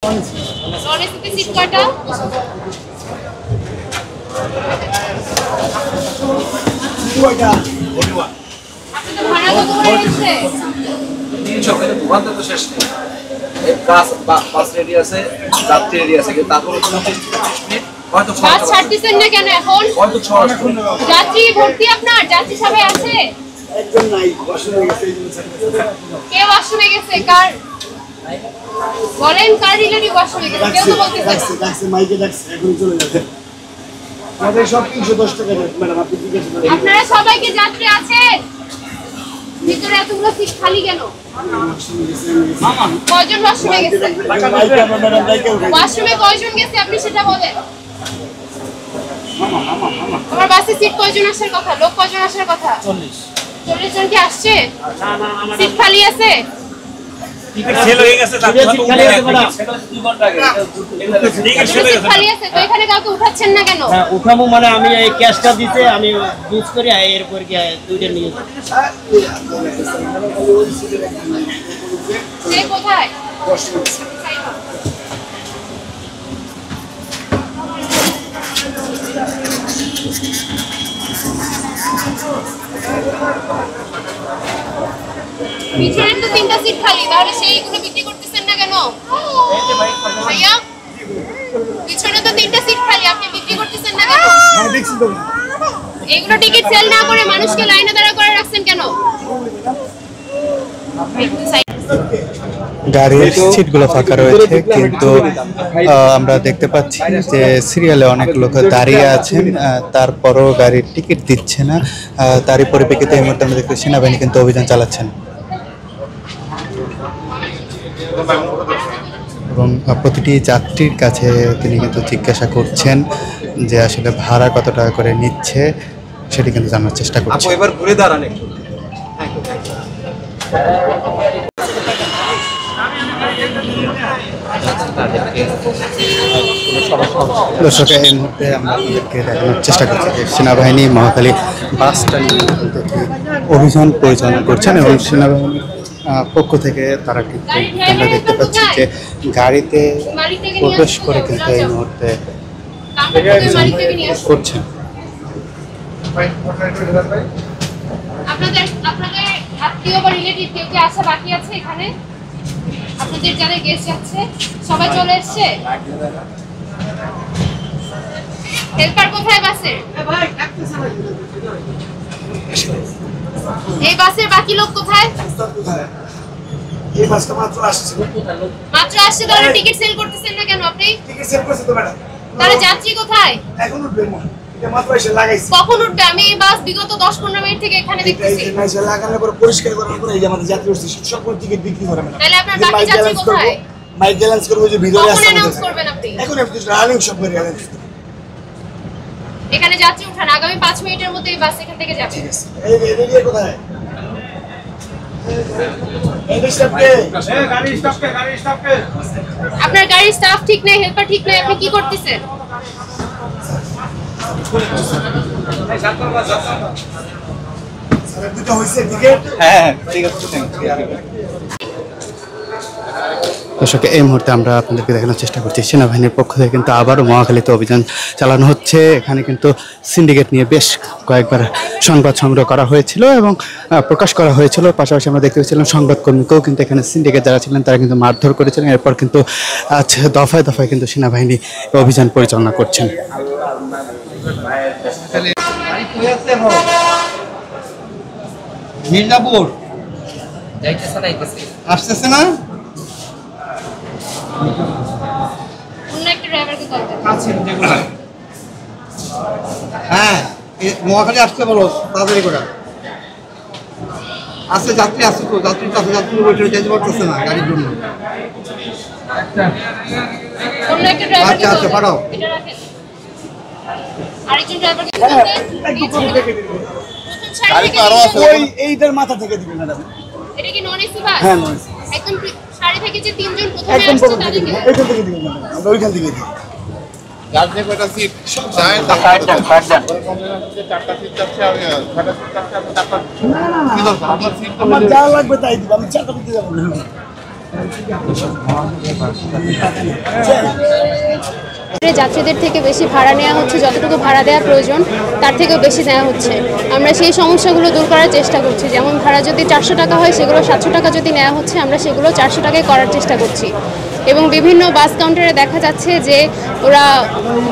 নন এসিতে সিট কয়টা? আপনি তো ভাড়া কত করে নিচ্ছে? 300 কিন্তু বন্ধ তো শেষ নেই। এই বাস রেডি আছে, যাত্রী রেডি আছে, কিন্তু তারপরে 25 মিনিট হয়তো বাস ছাড়তেছেন না কেন এখন? হয়তো 6 যাত্রী ভর্তি আপনার? যাত্রী সবাই আছে? একজন নাই, ওয়াশরুমে গেছে। কে ওয়াশরুমে গেছে? কার বলেন, কার রিলেটিভ ওয়াশরুমে গেছে? কেউ তো বলতেছে না। ডাকছে মাইকে ডাকছে, এখন চলে যাবে। আমাদের সব 310 টাকা ম্যাডাম, আপনি জিজ্ঞেস করেন। আপনারা সবাই কি যাত্রী আছেন? ভিতরে এতগুলো সিট খালি কেন? কয়জন ওয়াশরুমে গেছে? ওয়াশরুমে কয়জন গেছে আপনি সেটা বলেন। আমার বাসে সিট কয়জন আসার কথা? লোক কয়জন আসার কথা? 40 জন কি আসছে? সিট খালি আছে? টিকিট সেল হয়ে গেছে, তারপর তো খালি আছে ম্যাডাম। 2 ঘন্টা আগে টিকিট সেল হয়ে সিট গেছে। খালি আছে তো এখানে কাউকে উঠাচ্ছেন না কেন? হ্যাঁ উঠামো মানে আমি এই ক্যাশটা দিতে আমি ইউজ করি এরপর কি দুইটা নিয়ে যাই। সে কোথায়? পিছনের তো 3টা সিট খালি, তাহলে সেইগুলো বিক্রি করতেছেন না কেন ভাইয়া? পিছনে তো 3টা সিট খালি, আপনি বিক্রি করতেছেন না কেন? এইগুলো টিকিট সেল না করে মানুষকে লাইনে দাঁড়া করে রাখছেন কেন? গাড়ির সিটগুলো ফাঁকা রয়েছে, কিন্তু আমরা দেখতে পাচ্ছি যে সিরিয়ালে অনেক লোক দাঁড়িয়ে আছেন, তারপরও গাড়ির টিকিট দিচ্ছে না। তারই পরিপ্রেক্ষিতে এই মুহূর্তে আমরা দেখতে সেনাবাহিনী কিন্তু অভিযান চালাচ্ছেন এবং প্রতিটি যাত্রীর কাছে তিনি কিন্তু জিজ্ঞাসা করছেন যে আসলে ভাড়া কত টাকা করে নিচ্ছে, সেটি কিন্তু জানার চেষ্টা করছেন। এবার ঘুরে দাঁড়ান একটু। দর্শক, এই মুহূর্তে আমরা আপনাদেরকে দেখানোর চেষ্টা করছি যে সেনাবাহিনী মহাখালী বাস স্ট্যান্ড অভিযান পরিচালনা করছেন এবং সেনাবাহিনীর পক্ষ থেকে তারা কিন্তু আমরা দেখতে পাচ্ছি যে গাড়িতে প্রবেশ করে কিন্তু এই মুহূর্তে করছেন। আপনাদের আত্মীয় বা রিলেটিভ কেউ কি আসা বাকি আছে এখানে? আপনাদের যারা গেস্ট যাচ্ছে সবাই চলে এসেছে? হেল্পার কোথায় বাসে? এই বাসের বাকি লোক কোথায়? এই বাসটা মাত্র আসছে। মাত্র আসছে, তাহলে টিকিট সেল করতেছেন না কেন আপনি? টিকিট সেল করছে তো ম্যাডাম। তাহলে যাত্রী কোথায়? এখন উঠবে না, এটা মাত্র এসে লাগাইছে। কখন উঠবে? আমি এই বাস বিগত 10-15 মিনিট থেকে এখানে দেখতেছি। এই এসে লাগানোর পর পরিষ্কার করার পর এই যে আমাদের যাত্রী উঠছে সকল টিকিট বিক্রি করে ম্যাডাম। তাহলে আপনার বাকি যাত্রী কোথায়? মাইক ব্যালেন্স করব যে ভিডিও কখন আসছে অ্যানাউন্স করবেন আপনি? এখন আপনি রানিং সব করে অ্যানাউন্স। এখানে যাত্রী উঠান, আগামী 5 মিনিটের মধ্যে এই বাস এখান থেকে যাবে। ঠিক আছে, এই রেডি কোথায়? এই স্টপকে গাড়ি স্টপকে আপনার গাড়ির স্টাফ ঠিক নেই, হেল্পার ঠিক নেই, আপনি কি করতেছেন? স্যার দুটো হইছে টিকিট। হ্যাঁ ঠিক আছে, থ্যাংক ইউ। দর্শক, এই মুহূর্তে আমরা আপনাদেরকে দেখানোর চেষ্টা করছি সেনাবাহিনীর পক্ষ থেকে কিন্তু আবারও মহাখালীতে অভিযান চালানো হচ্ছে। এখানে কিন্তু সিন্ডিকেট নিয়ে বেশ কয়েকবার সংবাদ সংগ্রহ করা হয়েছিল এবং প্রকাশ করা হয়েছিল। পাশাপাশি আমরা দেখতে পেয়েছিলাম সংবাদকর্মীকেও কিন্তু এখানে সিন্ডিকেট যারা ছিলেন তারা কিন্তু মারধর করেছিলেন। এরপর কিন্তু আজ দফায় দফায় কিন্তু সেনাবাহিনী অভিযান পরিচালনা করছেন। মির্জাপুর আসতেছে না? অন্য একটা ড্রাইভারকে কল করুন। হ্যাঁ মহাখালী আসতে বলো তাড়াতাড়ি করে। আসছে যাত্রী আসছে তো, যাত্রীর কাছে যাত্রী বসে যেতে পারতেছে না গাড়ির জন্য। অন্য একটা ড্রাইভারকে আচ্ছা, কল আচ্ছা, করুন। পাঠাও। এটা রাখেন। আরেকজন ড্রাইভারকে কল করুন। গাড়ি তো আরো আছে, ওই এইটার মাথা থেকে দিবেন ম্যাডাম। এটা কি নন এসি বাস? হ্যাঁ নন এসি। একদম সারি থেকে যে 3 জন প্রথমে একদম আসছে প্রথম থেকে তাদেরকে দিবেন, এইখান থেকে দিবেন ম্যাডাম, আমরা ওইখান থেকে দিই। গাড়িতে কয়টা সিট চায়? চারটা সিট চাচ্ছে, আমি ছয়টা সিট চাচ্ছে, আপনি চারটা কি দরকার? আপনার সিট তো আমার যা লাগবে তাই দিব, আমি চারটা দিতে যাবো না। যাত্রীদের থেকে বেশি ভাড়া নেওয়া হচ্ছে, যতটুকু ভাড়া দেওয়া প্রয়োজন তার থেকেও বেশি নেওয়া হচ্ছে। আমরা সেই সমস্যাগুলো দূর করার চেষ্টা করছি। যেমন ভাড়া যদি 400 টাকা হয়, সেগুলো 700 টাকা যদি নেওয়া হচ্ছে, আমরা সেগুলো 400 টাকায় করার চেষ্টা করছি। এবং বিভিন্ন বাস কাউন্টারে দেখা যাচ্ছে যে ওরা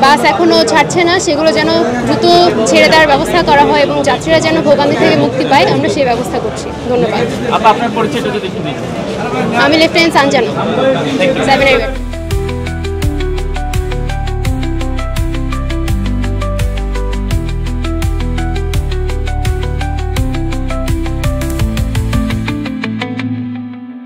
বাস এখনও ছাড়ছে না, সেগুলো যেন দ্রুত ছেড়ে দেওয়ার ব্যবস্থা করা হয় এবং যাত্রীরা যেন ভোগান্তি থেকে মুক্তি পায়, আমরা সেই ব্যবস্থা করছি। ধন্যবাদ। আপনার পরিচয়টা যদি একটু দিন। আমি লেফটেন্যান্ট সানজানা, 7 এর